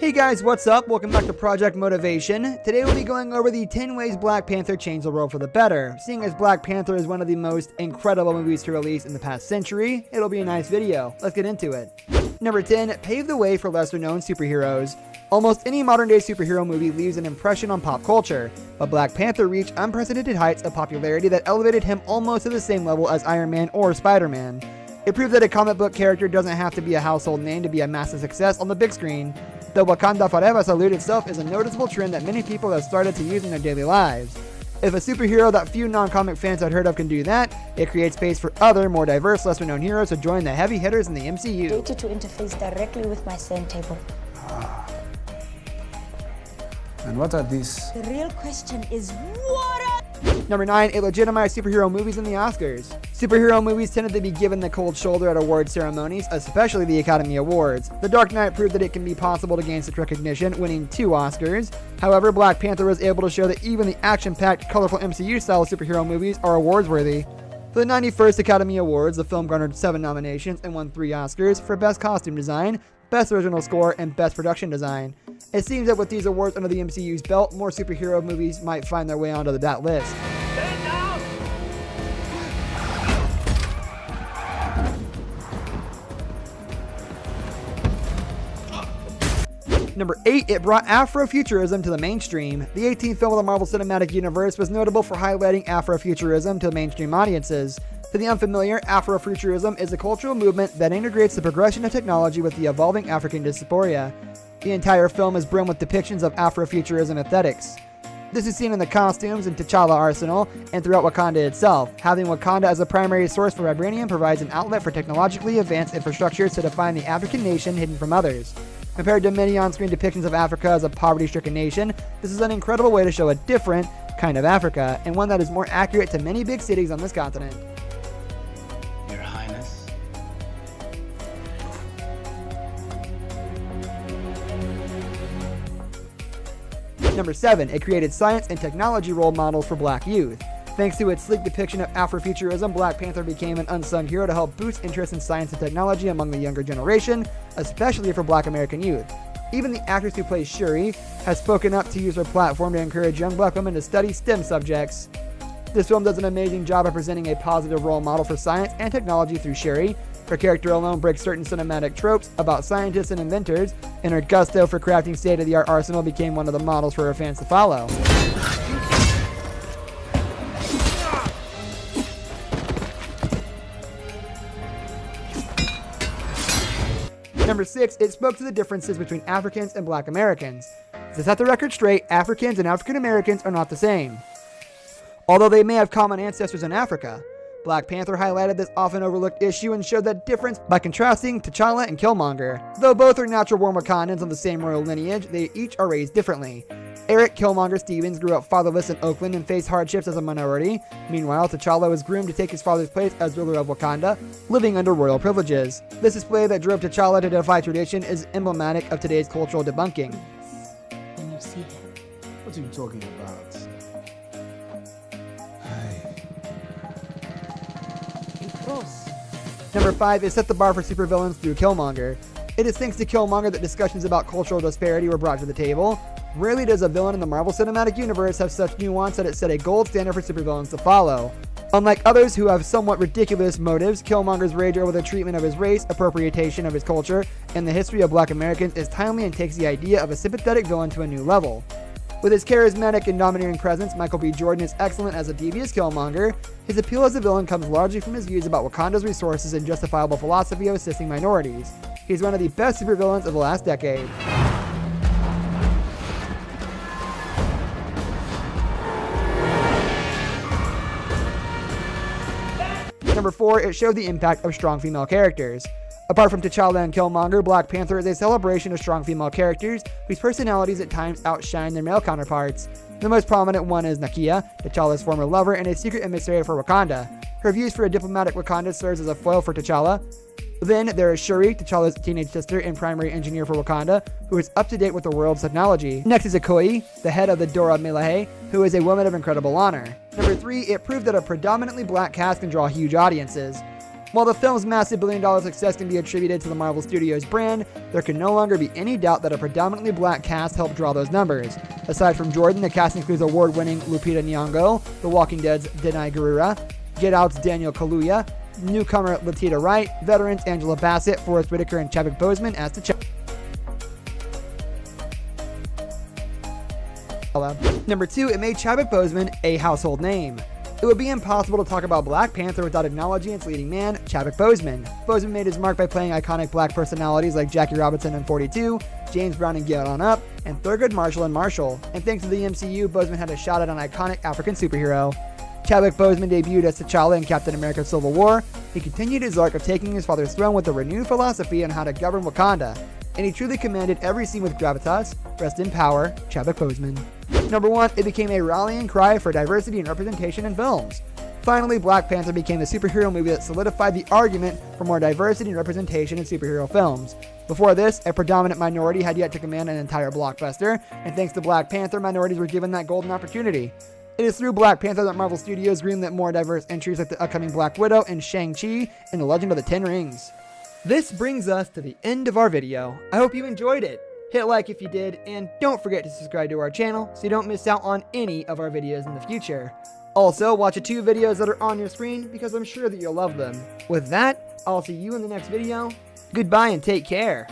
Hey guys, what's up? Welcome back to Project Motivation. Today we'll be going over the 10 ways Black Panther changed the world for the better. Seeing as Black Panther is one of the most incredible movies to release in the past century, it'll be a nice video. Let's get into it. Number 10, pave the way for lesser known superheroes. Almost any modern day superhero movie leaves an impression on pop culture, but Black Panther reached unprecedented heights of popularity that elevated him almost to the same level as Iron Man or Spider-Man. It proved that a comic book character doesn't have to be a household name to be a massive success on the big screen. The Wakanda Forever salute itself is a noticeable trend that many people have started to use in their daily lives. If a superhero that few non-comic fans had heard of can do that, it creates space for other, more diverse, lesser-known heroes to join the heavy hitters in the MCU. Data to interface directly with my send table. And what are these? The real question is, what are... Number 9, it legitimized superhero movies in the Oscars. Superhero movies tended to be given the cold shoulder at award ceremonies, especially the Academy Awards. The Dark Knight proved that it can be possible to gain such recognition, winning 2 Oscars. However, Black Panther was able to show that even the action-packed, colorful MCU-style superhero movies are awards-worthy. For the 91st Academy Awards, the film garnered 7 nominations and won 3 Oscars for Best Costume Design, Best Original Score, and Best Production Design. It seems that with these awards under the MCU's belt, more superhero movies might find their way onto that list. Number 8, it brought Afrofuturism to the mainstream. The 18th film of the Marvel Cinematic Universe was notable for highlighting Afrofuturism to mainstream audiences. To the unfamiliar, Afrofuturism is a cultural movement that integrates the progression of technology with the evolving African diaspora. The entire film is brimmed with depictions of Afrofuturism aesthetics. This is seen in the costumes and T'Challa arsenal and throughout Wakanda itself. Having Wakanda as a primary source for vibranium provides an outlet for technologically advanced infrastructures to define the African nation hidden from others. Compared to many on-screen depictions of Africa as a poverty-stricken nation, this is an incredible way to show a different kind of Africa, and one that is more accurate to many big cities on this continent. Your Highness. Number 7, it created science and technology role models for Black youth. Thanks to its sleek depiction of Afrofuturism, Black Panther became an unsung hero to help boost interest in science and technology among the younger generation, especially for Black American youth. Even the actress who plays Shuri has spoken up to use her platform to encourage young Black women to study STEM subjects. This film does an amazing job of presenting a positive role model for science and technology through Shuri. Her character alone breaks certain cinematic tropes about scientists and inventors, and her gusto for crafting state-of-the-art arsenal became one of the models for her fans to follow. Number 6, it spoke to the differences between Africans and Black Americans. To set the record straight, Africans and African Americans are not the same, although they may have common ancestors in Africa. Black Panther highlighted this often overlooked issue and showed that difference by contrasting T'Challa and Killmonger. Though both are natural-born Wakandans of the same royal lineage, they each are raised differently. Eric Killmonger Stevens grew up fatherless in Oakland and faced hardships as a minority. Meanwhile, T'Challa was groomed to take his father's place as ruler of Wakanda, living under royal privileges. This display that drove T'Challa to defy tradition is emblematic of today's cultural debunking. When you see him. What are you talking about? Number 5 is set the bar for supervillains through Killmonger. It is thanks to Killmonger that discussions about cultural disparity were brought to the table. Rarely does a villain in the Marvel Cinematic Universe have such nuance that it set a gold standard for supervillains to follow. Unlike others who have somewhat ridiculous motives, Killmonger's rage over the treatment of his race, appropriation of his culture, and the history of Black Americans is timely and takes the idea of a sympathetic villain to a new level. With his charismatic and domineering presence, Michael B. Jordan is excellent as a devious Killmonger. His appeal as a villain comes largely from his views about Wakanda's resources and justifiable philosophy of assisting minorities. He's one of the best supervillains of the last decade. Number 4, it showed the impact of strong female characters. Apart from T'Challa and Killmonger, Black Panther is a celebration of strong female characters whose personalities at times outshine their male counterparts. The most prominent one is Nakia, T'Challa's former lover and a secret emissary for Wakanda. Her views for a diplomatic Wakanda serves as a foil for T'Challa. Then there is Shuri, T'Challa's teenage sister and primary engineer for Wakanda, who is up to date with the world's technology. Next is Okoye, the head of the Dora Milaje, who is a woman of incredible honor. Number 3, it proved that a predominantly black cast can draw huge audiences. While the film's massive billion-dollar success can be attributed to the Marvel Studios brand, there can no longer be any doubt that a predominantly black cast helped draw those numbers. Aside from Jordan, the cast includes award-winning Lupita Nyong'o, The Walking Dead's Denai Guerrera, Get Out's Daniel Kaluuya, newcomer Letitia Wright, veterans Angela Bassett, Forrest Whitaker, and Chadwick Boseman as T'Challa. Number 2, it made Chadwick Boseman a household name. It would be impossible to talk about Black Panther without acknowledging its leading man, Chadwick Boseman. Boseman made his mark by playing iconic black personalities like Jackie Robinson in 42, James Brown in Get On Up, and Thurgood Marshall in Marshall. And thanks to the MCU, Boseman had a shot at an iconic African superhero. Chadwick Boseman debuted as T'Challa in Captain America Civil War. He continued his arc of taking his father's throne with a renewed philosophy on how to govern Wakanda, and he truly commanded every scene with gravitas. Rest in power, Chadwick Boseman. Number 1, it became a rallying cry for diversity and representation in films. Finally, Black Panther became the superhero movie that solidified the argument for more diversity and representation in superhero films. Before this, a predominant minority had yet to command an entire blockbuster, and thanks to Black Panther, minorities were given that golden opportunity. It is through Black Panther that Marvel Studios greenlit more diverse entries like the upcoming Black Widow and Shang-Chi and The Legend of the Ten Rings. This brings us to the end of our video. I hope you enjoyed it. Hit like if you did, and don't forget to subscribe to our channel so you don't miss out on any of our videos in the future. Also, watch the 2 videos that are on your screen because I'm sure that you'll love them. With that, I'll see you in the next video. Goodbye and take care.